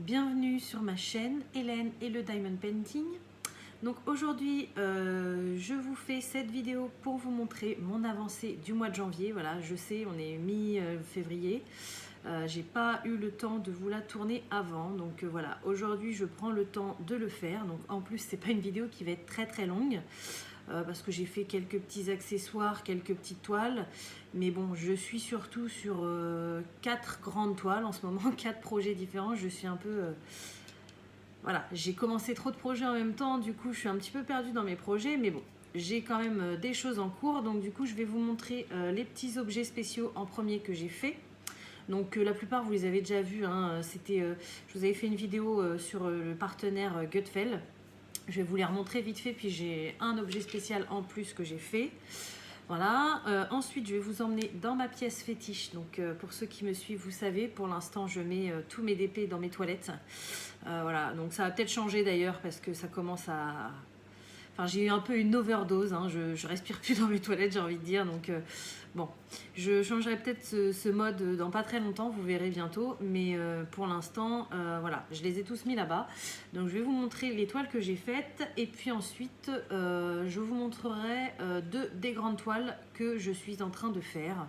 bienvenue sur ma chaîne Hélène et le Diamond Painting. Donc aujourd'hui je vous fais cette vidéo pour vous montrer mon avancée du mois de janvier. Voilà, je sais, on est mi-février, j'ai pas eu le temps de vous la tourner avant, donc voilà, aujourd'hui je prends le temps de le faire. Donc en plus c'est pas une vidéo qui va être très longue, parce que j'ai fait quelques petits accessoires, quelques petites toiles, mais bon, je suis surtout sur 4 grandes toiles en ce moment, 4 projets différents. Je suis un peu voilà, j'ai commencé trop de projets en même temps, du coup je suis un petit peu perdue dans mes projets, mais bon, j'ai quand même des choses en cours. Donc du coup je vais vous montrer les petits objets spéciaux en premier que j'ai fait. Donc la plupart vous les avez déjà vus, hein. C'était, je vous avais fait une vidéo sur le partenaire Gutfeld. Je vais vous les remontrer vite fait, puis j'ai un objet spécial en plus que j'ai fait. Voilà, ensuite je vais vous emmener dans ma pièce fétiche. Donc pour ceux qui me suivent, vous savez, pour l'instant je mets tous mes DP dans mes toilettes. Voilà, donc ça va peut-être changer d'ailleurs parce que ça commence à... Enfin, j'ai eu un peu une overdose, hein. Je respire plus dans mes toilettes, j'ai envie de dire. Donc bon, je changerai peut-être ce mode dans pas très longtemps, vous verrez bientôt. Mais pour l'instant, voilà, je les ai tous mis là-bas. Donc je vais vous montrer les toiles que j'ai faites. Et puis ensuite, je vous montrerai des grandes toiles que je suis en train de faire.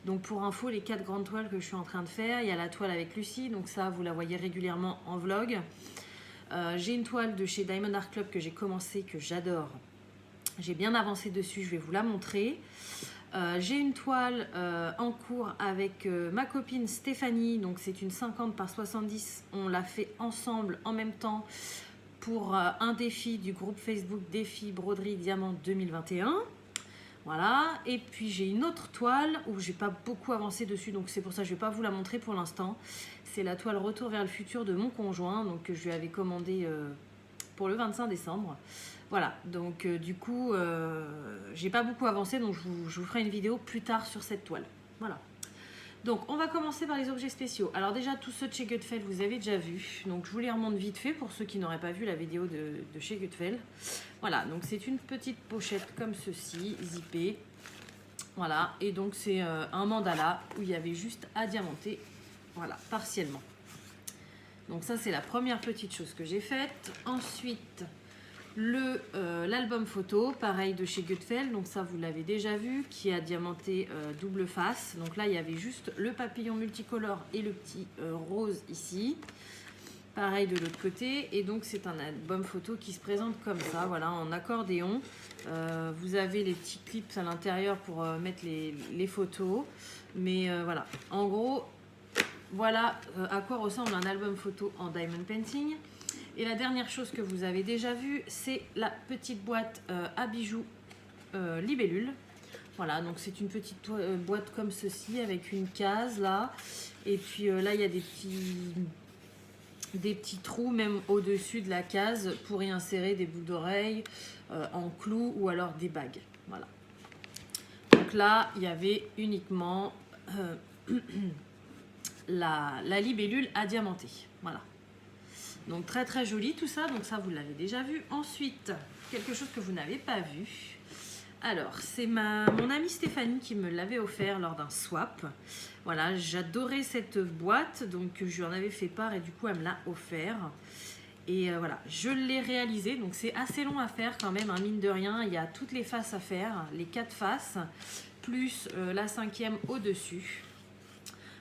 Donc pour info, les 4 grandes toiles que je suis en train de faire, il y a la toile avec Lucie. Donc ça, vous la voyez régulièrement en vlog. J'ai une toile de chez Diamond Art Club que j'ai commencé, que j'adore. J'ai bien avancé dessus, je vais vous la montrer. J'ai une toile en cours avec ma copine Stéphanie. Donc c'est une 50 par 70. On l'a fait ensemble en même temps pour un défi du groupe Facebook Défi Broderie Diamant 2021. Voilà, et puis j'ai une autre toile où j'ai pas beaucoup avancé dessus, donc c'est pour ça que je vais pas vous la montrer pour l'instant. C'est la toile Retour vers le futur de mon conjoint, donc que je lui avais commandé pour le 25 décembre. Voilà, donc du coup, j'ai pas beaucoup avancé, donc je vous ferai une vidéo plus tard sur cette toile. Voilà. Donc on va commencer par les objets spéciaux. Alors déjà, tous ceux de chez Gutfeld, vous avez déjà vu. Donc je vous les remonte vite fait pour ceux qui n'auraient pas vu la vidéo de chez Gutfeld. Voilà, donc c'est une petite pochette comme ceci, zippée. Voilà, et donc c'est un mandala où il y avait juste à diamanter, voilà, partiellement. Donc ça c'est la première petite chose que j'ai faite. Ensuite, l'album photo, pareil de chez Gutfeld, donc ça vous l'avez déjà vu, qui a diamanté double face. Donc là il y avait juste le papillon multicolore et le petit rose ici. Pareil de l'autre côté, et donc c'est un album photo qui se présente comme ça, voilà, en accordéon. Vous avez les petits clips à l'intérieur pour mettre les photos, mais voilà, en gros, voilà à quoi ressemble un album photo en diamond painting. Et la dernière chose que vous avez déjà vue, c'est la petite boîte à bijoux libellule. Voilà, donc c'est une petite boîte comme ceci avec une case là, et puis là il y a des petits trous même au-dessus de la case pour y insérer des boucles d'oreilles en clous ou alors des bagues. Voilà. Donc là, il y avait uniquement la libellule à diamanter. Voilà. Donc très joli tout ça. Donc ça, vous l'avez déjà vu. Ensuite, quelque chose que vous n'avez pas vu. Alors, c'est mon amie Stéphanie qui me l'avait offert lors d'un swap. Voilà, j'adorais cette boîte, donc je lui en avais fait part et du coup, elle me l'a offert. Et voilà, je l'ai réalisé, donc c'est assez long à faire quand même, hein, mine de rien. Il y a toutes les faces à faire, les 4 faces, plus la 5e au-dessus.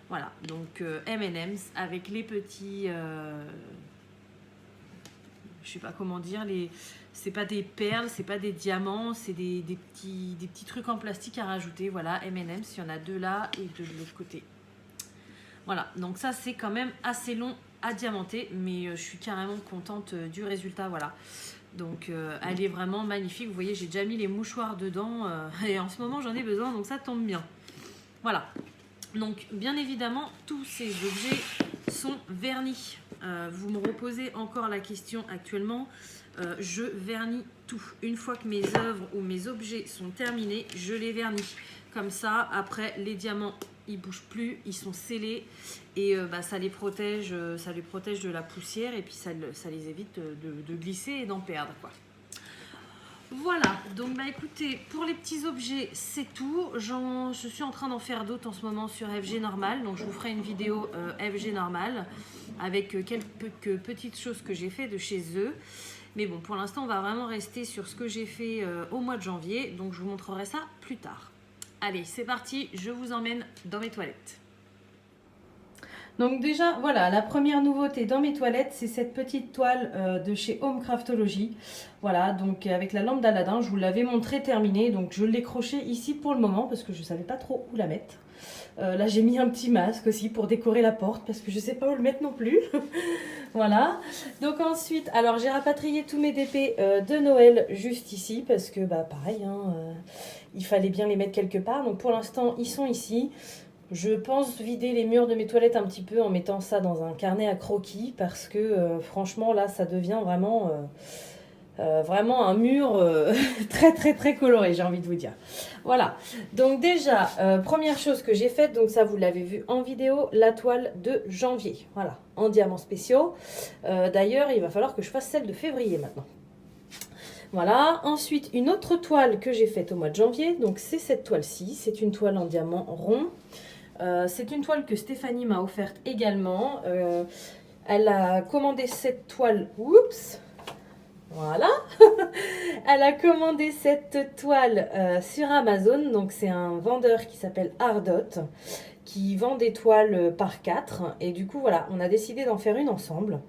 Voilà, donc M&M's avec les petits... je sais pas comment dire, c'est pas des perles, c'est pas des diamants, c'est des petits trucs en plastique à rajouter. Voilà, M&M's, il y en a 2 là et 2 de l'autre côté. Voilà, donc ça c'est quand même assez long à diamanter, mais je suis carrément contente du résultat. Voilà, donc elle est vraiment magnifique. Vous voyez, j'ai déjà mis les mouchoirs dedans et en ce moment j'en ai besoin, donc ça tombe bien. Voilà, donc bien évidemment tous ces objets sont vernis. Vous me reposez encore la question actuellement. Je vernis tout. Une fois que mes œuvres ou mes objets sont terminés, je les vernis. Comme ça, après, les diamants, ils bougent plus, ils sont scellés et ça les protège de la poussière et puis ça les évite de glisser et d'en perdre, quoi. Voilà, donc écoutez, pour les petits objets, c'est tout. Je suis en train d'en faire d'autres en ce moment sur FG normal, donc je vous ferai une vidéo FG normal. avec quelques petites choses que j'ai fait de chez eux. Mais bon, pour l'instant, on va vraiment rester sur ce que j'ai fait au mois de janvier. Donc, je vous montrerai ça plus tard. Allez, c'est parti, je vous emmène dans mes toilettes. Donc déjà, voilà, la première nouveauté dans mes toilettes, c'est cette petite toile de chez Home Craftology. Voilà, donc avec la lampe d'Aladin, je vous l'avais montré terminée. Donc je l'ai crochée ici pour le moment parce que je ne savais pas trop où la mettre. Là, j'ai mis un petit masque aussi pour décorer la porte parce que je ne sais pas où le mettre non plus. Voilà. Donc ensuite, alors j'ai rapatrié tous mes DP de Noël juste ici parce que, bah pareil, hein, il fallait bien les mettre quelque part. Donc pour l'instant, ils sont ici. Je pense vider les murs de mes toilettes un petit peu en mettant ça dans un carnet à croquis parce que franchement là ça devient vraiment, vraiment un mur très coloré, j'ai envie de vous dire. Voilà, donc déjà première chose que j'ai faite, donc ça vous l'avez vu en vidéo, la toile de janvier, voilà, en diamants spéciaux. D'ailleurs il va falloir que je fasse celle de février maintenant. Voilà, ensuite une autre toile que j'ai faite au mois de janvier, donc c'est cette toile-ci, c'est une toile en diamant rond. C'est une toile que Stéphanie m'a offerte également. Elle a commandé cette toile. Oups! Voilà. Elle a commandé cette toile sur Amazon. Donc c'est un vendeur qui s'appelle Ardot qui vend des toiles par 4. Et du coup voilà, on a décidé d'en faire une ensemble.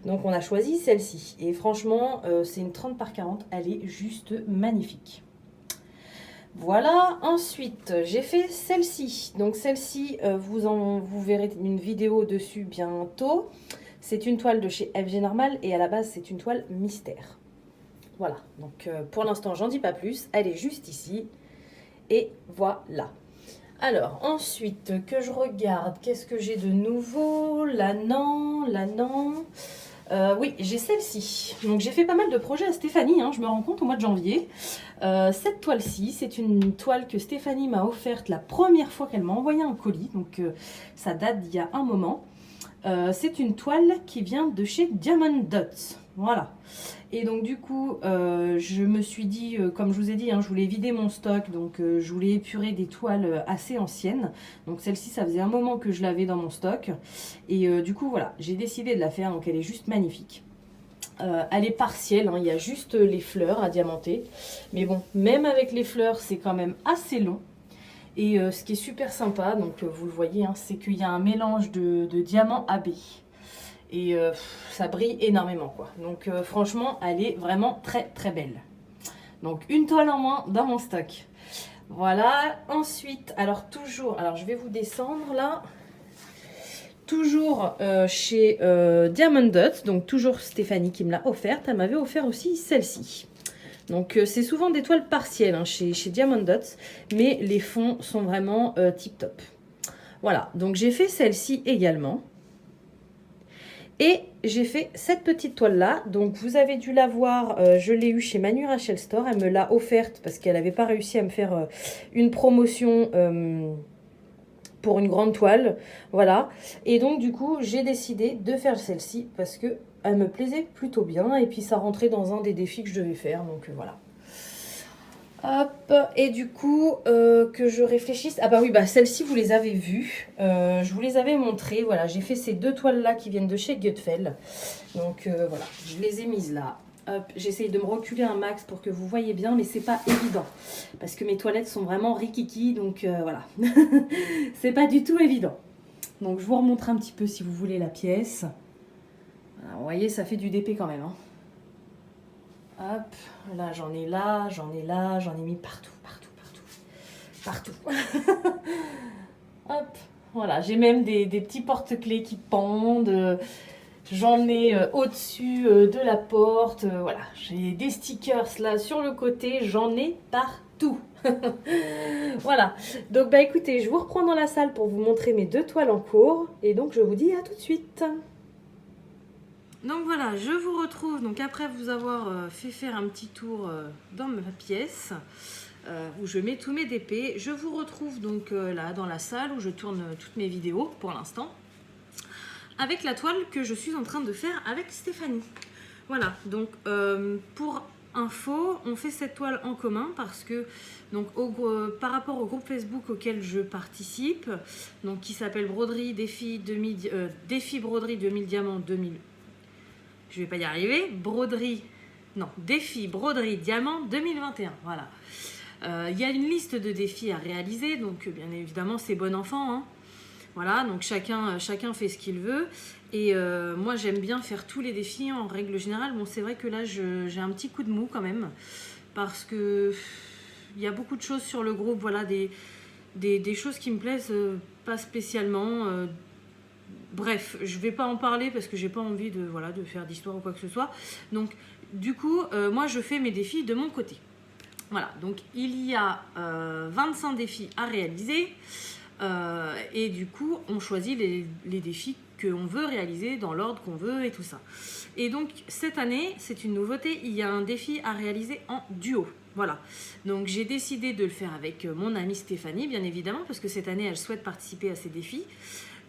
Donc on a choisi celle-ci. Et franchement, c'est une 30 par 40. Elle est juste magnifique. Voilà, ensuite j'ai fait celle-ci. Donc celle-ci, vous verrez une vidéo dessus bientôt. C'est une toile de chez FG Normal et à la base c'est une toile mystère. Voilà, donc pour l'instant j'en dis pas plus. Elle est juste ici. Et voilà. Alors ensuite que je regarde, qu'est-ce que j'ai de nouveau? Là non. Oui, j'ai celle-ci. Donc j'ai fait pas mal de projets à Stéphanie, hein, je me rends compte au mois de janvier. Cette toile-ci, c'est une toile que Stéphanie m'a offerte la première fois qu'elle m'a envoyé un colis. Donc ça date d'il y a un moment. C'est une toile qui vient de chez Diamond Dots. Voilà. Et donc du coup, je me suis dit, comme je vous ai dit, hein, je voulais vider mon stock. Donc je voulais épurer des toiles assez anciennes. Donc celle-ci, ça faisait un moment que je l'avais dans mon stock. Et du coup, voilà, j'ai décidé de la faire. Donc elle est juste magnifique. Elle est partielle, hein, il y a juste les fleurs à diamanter. Mais bon, même avec les fleurs, c'est quand même assez long. Et ce qui est super sympa, donc vous le voyez, hein, c'est qu'il y a un mélange de diamants AB. Et ça brille énormément, quoi. Donc franchement, elle est vraiment très belle. Donc une toile en moins dans mon stock. Voilà, ensuite, alors toujours, alors je vais vous descendre là. Toujours chez Diamond Dots, donc toujours Stéphanie qui me l'a offerte. Elle m'avait offert aussi celle-ci. Donc c'est souvent des toiles partielles hein, chez Diamond Dots, mais les fonds sont vraiment tip top. Voilà, donc j'ai fait celle-ci également. Et j'ai fait cette petite toile là, donc vous avez dû la voir, je l'ai eu chez Manu Rachel Store, elle me l'a offerte parce qu'elle n'avait pas réussi à me faire une promotion pour une grande toile, voilà. Et donc du coup j'ai décidé de faire celle-ci parce que elle me plaisait plutôt bien et puis ça rentrait dans un des défis que je devais faire, donc voilà. Hop, et du coup, que je réfléchisse... Ah bah oui, bah celles-ci, vous les avez vues. Je vous les avais montrées. Voilà, j'ai fait ces deux toiles-là qui viennent de chez Gutfeld. Donc voilà, je les ai mises là. Hop, j'essaye de me reculer un max pour que vous voyez bien, mais c'est pas évident. Parce que mes toilettes sont vraiment rikiki, donc voilà. C'est pas du tout évident. Donc je vous remontre un petit peu si vous voulez la pièce. Voilà, vous voyez, ça fait du DP quand même, hein. Hop, là j'en ai là, j'en ai mis partout. Hop, voilà, j'ai même des petits porte-clés qui pendent. J'en ai au-dessus de la porte. Voilà, j'ai des stickers là sur le côté, j'en ai partout. Voilà, donc bah écoutez, je vous reprends dans la salle pour vous montrer mes deux toiles en cours. Et donc je vous dis à tout de suite. Donc voilà, je vous retrouve donc après vous avoir fait faire un petit tour dans ma pièce où je mets tous mes DP. Je vous retrouve donc là dans la salle où je tourne toutes mes vidéos pour l'instant avec la toile que je suis en train de faire avec Stéphanie. Voilà, donc pour info, on fait cette toile en commun parce que donc par rapport au groupe Facebook auquel je participe, donc qui s'appelle Broderie Défi Broderie 2000 diamants 2000. Je vais pas y arriver. Défi Broderie Diamant 2021. Voilà. Il y a une liste de défis à réaliser, donc bien évidemment c'est bon enfant. Hein. Voilà, donc chacun fait ce qu'il veut. Et moi, j'aime bien faire tous les défis en règle générale. Bon, c'est vrai que là, j'ai un petit coup de mou quand même. Parce que il y a beaucoup de choses sur le groupe. Voilà, des choses qui me plaisent pas spécialement. Bref, je vais pas en parler parce que j'ai pas envie de faire d'histoire ou quoi que ce soit. Donc, du coup, moi, je fais mes défis de mon côté. Voilà, donc il y a 25 défis à réaliser. Et du coup, on choisit les défis qu'on veut réaliser dans l'ordre qu'on veut et tout ça. Et donc, cette année, c'est une nouveauté, il y a un défi à réaliser en duo. Voilà. Donc, j'ai décidé de le faire avec mon amie Stéphanie, bien évidemment, parce que cette année, elle souhaite participer à ces défis.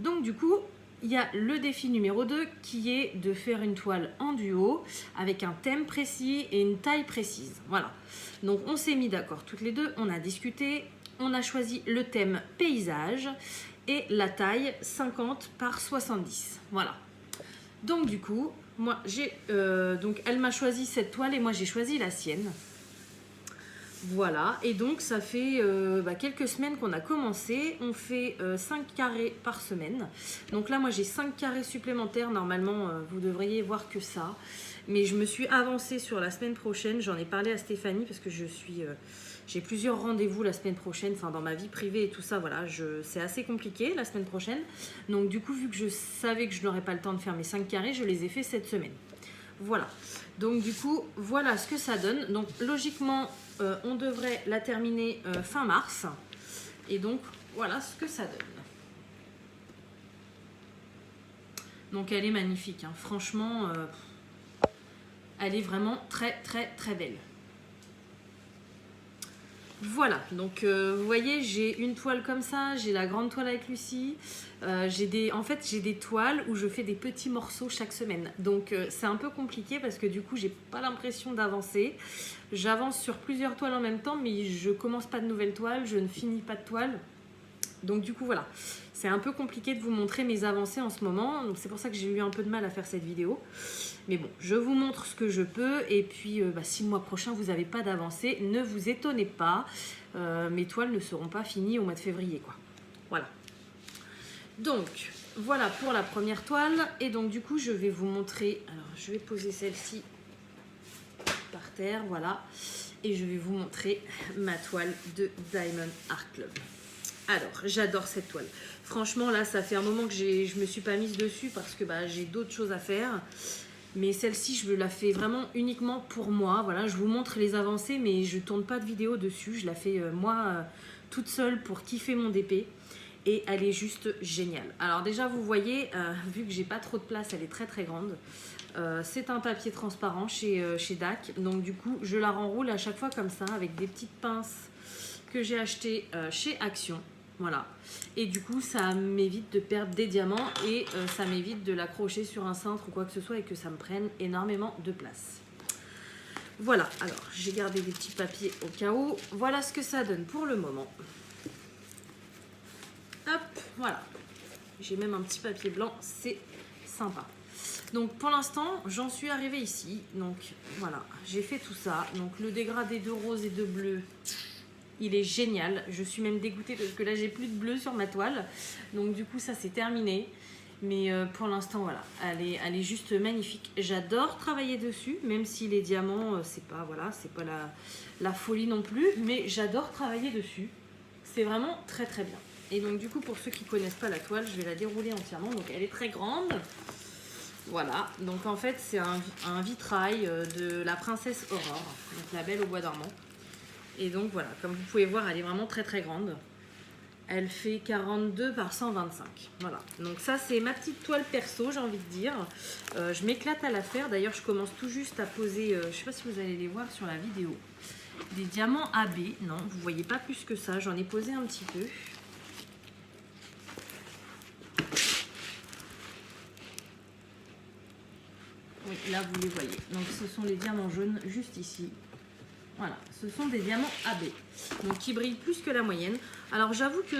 Donc, du coup, il y a le défi numéro 2 qui est de faire une toile en duo avec un thème précis et une taille précise. Voilà. Donc, on s'est mis d'accord toutes les deux, on a discuté. On a choisi le thème paysage et la taille 50 par 70. Voilà. Donc du coup, moi elle m'a choisi cette toile et moi j'ai choisi la sienne. Voilà. Et donc ça fait quelques semaines qu'on a commencé. On fait 5 carrés par semaine. Donc là, moi j'ai 5 carrés supplémentaires. Normalement, vous devriez voir que ça. Mais je me suis avancée sur la semaine prochaine. J'en ai parlé à Stéphanie parce que j'ai plusieurs rendez-vous la semaine prochaine, enfin dans ma vie privée et tout ça, voilà, c'est assez compliqué la semaine prochaine. Donc du coup, vu que je savais que je n'aurais pas le temps de faire mes 5 carrés, je les ai fait cette semaine. Voilà. Donc du coup, voilà ce que ça donne. Donc logiquement, on devrait la terminer fin mars. Et donc, voilà ce que ça donne. Donc elle est magnifique, hein. Franchement, elle est vraiment très très très belle. Voilà, donc vous voyez, j'ai une toile comme ça, j'ai la grande toile avec Lucie. J'ai des toiles où je fais des petits morceaux chaque semaine. Donc c'est un peu compliqué parce que du coup, j'ai pas l'impression d'avancer. J'avance sur plusieurs toiles en même temps, mais je commence pas de nouvelles toiles, je ne finis pas de toiles. Donc du coup, voilà, c'est un peu compliqué de vous montrer mes avancées en ce moment. Donc c'est pour ça que j'ai eu un peu de mal à faire cette vidéo. Mais bon, je vous montre ce que je peux. Et puis, si le mois prochain, vous n'avez pas d'avancée, ne vous étonnez pas. Mes toiles ne seront pas finies au mois de février, quoi. Voilà. Donc, voilà pour la première toile. Et donc, du coup, je vais vous montrer... Alors, je vais poser celle-ci par terre, voilà. Et je vais vous montrer ma toile de Diamond Art Club. Alors, j'adore cette toile. Franchement, là, ça fait un moment que je me suis pas mise dessus parce que j'ai d'autres choses à faire. Mais celle-ci, je la fais vraiment uniquement pour moi. Voilà, je vous montre les avancées, mais je tourne pas de vidéo dessus. Je la fais moi toute seule pour kiffer mon DP. Et elle est juste géniale. Alors déjà, vous voyez, vu que j'ai pas trop de place, elle est très très grande. C'est un papier transparent chez DAC. Donc du coup, je la renroule à chaque fois comme ça, avec des petites pinces que j'ai achetées chez Action. Voilà, et du coup ça m'évite de perdre des diamants et ça m'évite de l'accrocher sur un cintre ou quoi que ce soit et que ça me prenne énormément de place. Voilà, alors j'ai gardé des petits papiers au cas où. Voilà ce que ça donne pour le moment. Hop, voilà. J'ai même un petit papier blanc, c'est sympa. Donc pour l'instant, j'en suis arrivée ici. Donc voilà, j'ai fait tout ça. Donc le dégradé de rose et de bleu, il est génial. Je suis même dégoûtée parce que là, j'ai plus de bleu sur ma toile. Donc du coup, ça c'est terminé. Mais pour l'instant, voilà, elle est juste magnifique. J'adore travailler dessus, même si les diamants, c'est pas la folie non plus. Mais j'adore travailler dessus. C'est vraiment très très bien. Et donc du coup, pour ceux qui connaissent pas la toile, je vais la dérouler entièrement. Donc elle est très grande. Voilà, donc en fait, c'est un vitrail de la princesse Aurore, donc la belle au bois dormant. Et donc voilà, comme vous pouvez voir, elle est vraiment très très grande. Elle fait 42 par 125. Voilà, donc ça c'est ma petite toile perso, j'ai envie de dire. Je m'éclate à la faire. D'ailleurs, je commence tout juste à poser, je ne sais pas si vous allez les voir sur la vidéo, des diamants AB. Non, vous ne voyez pas plus que ça, j'en ai posé un petit peu. Vous Oui, là vous les voyez. Donc ce sont les diamants jaunes juste ici. Voilà, ce sont des diamants AB. Donc qui brillent plus que la moyenne. Alors j'avoue que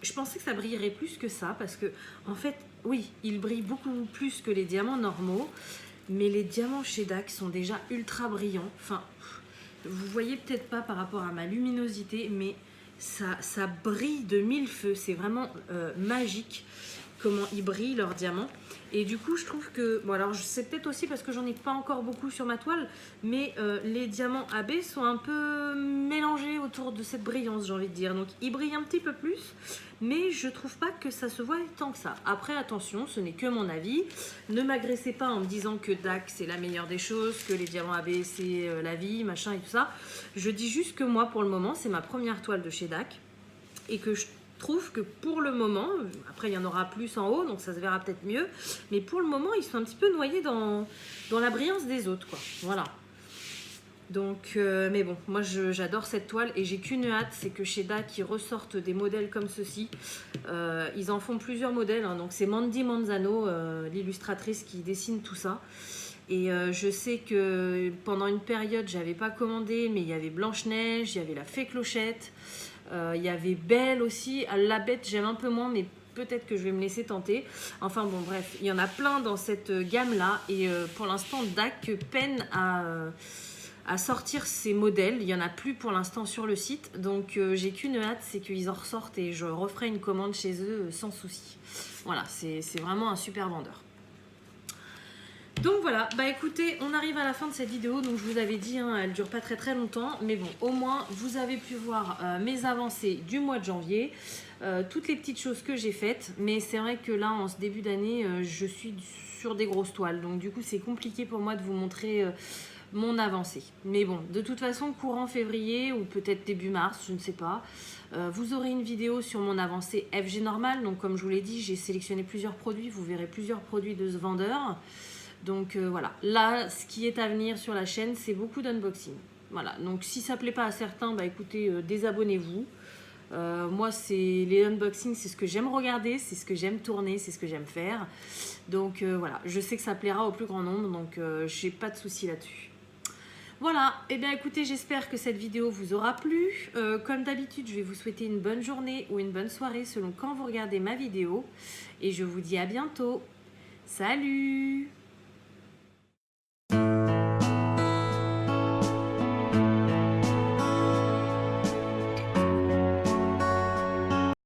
je pensais que ça brillerait plus que ça parce que en fait, oui, ils brillent beaucoup plus que les diamants normaux. Mais les diamants chez DAC sont déjà ultra brillants. Enfin, vous voyez peut-être pas par rapport à ma luminosité, mais ça brille de mille feux. C'est vraiment magique comment ils brillent leurs diamants. Et du coup, je trouve que... Bon, alors, c'est peut-être aussi parce que j'en ai pas encore beaucoup sur ma toile, mais les diamants AB sont un peu mélangés autour de cette brillance, j'ai envie de dire. Donc, ils brillent un petit peu plus, mais je trouve pas que ça se voit tant que ça. Après, attention, ce n'est que mon avis. Ne m'agressez pas en me disant que DAC, c'est la meilleure des choses, que les diamants AB, c'est la vie, machin et tout ça. Je dis juste que moi, pour le moment, c'est ma première toile de chez DAC et que je trouve que pour le moment, après il y en aura plus en haut, donc ça se verra peut-être mieux, mais pour le moment, ils sont un petit peu noyés dans la brillance des autres, quoi. Voilà. Donc, mais bon, moi j'adore cette toile et j'ai qu'une hâte, c'est que chez DAC, ils ressortent des modèles comme ceci. Ils en font plusieurs modèles, hein, donc c'est Mandy Manzano, l'illustratrice qui dessine tout ça. Et je sais que pendant une période, j'avais pas commandé, mais il y avait Blanche-Neige, il y avait la Fée Clochette, il y avait Belle aussi. La Bête, j'aime un peu moins, mais peut-être que je vais me laisser tenter. Enfin bon, bref, il y en a plein dans cette gamme-là. Et pour l'instant, DAC peine à sortir ces modèles. Il n'y en a plus pour l'instant sur le site. Donc j'ai qu'une hâte, c'est qu'ils en ressortent et je referai une commande chez eux sans souci. Voilà, c'est vraiment un super vendeur. Donc voilà, bah écoutez, on arrive à la fin de cette vidéo, donc je vous avais dit, hein, elle dure pas très longtemps, mais bon, au moins vous avez pu voir mes avancées du mois de janvier, toutes les petites choses que j'ai faites, mais c'est vrai que là, en ce début d'année, je suis sur des grosses toiles, donc du coup c'est compliqué pour moi de vous montrer mon avancée. Mais bon, de toute façon, courant février ou peut-être début mars, je ne sais pas, vous aurez une vidéo sur mon avancée FG normale, donc comme je vous l'ai dit, j'ai sélectionné plusieurs produits, vous verrez plusieurs produits de ce vendeur. Donc voilà, là ce qui est à venir sur la chaîne, c'est beaucoup d'unboxing. Voilà, donc si ça ne plaît pas à certains, bah écoutez, désabonnez-vous. Moi, c'est les unboxings, c'est ce que j'aime regarder, c'est ce que j'aime tourner, c'est ce que j'aime faire. Donc voilà, je sais que ça plaira au plus grand nombre, donc j'ai pas de souci là-dessus. Voilà, et bien écoutez, j'espère que cette vidéo vous aura plu. Comme d'habitude, je vais vous souhaiter une bonne journée ou une bonne soirée selon quand vous regardez ma vidéo. Et je vous dis à bientôt. Salut!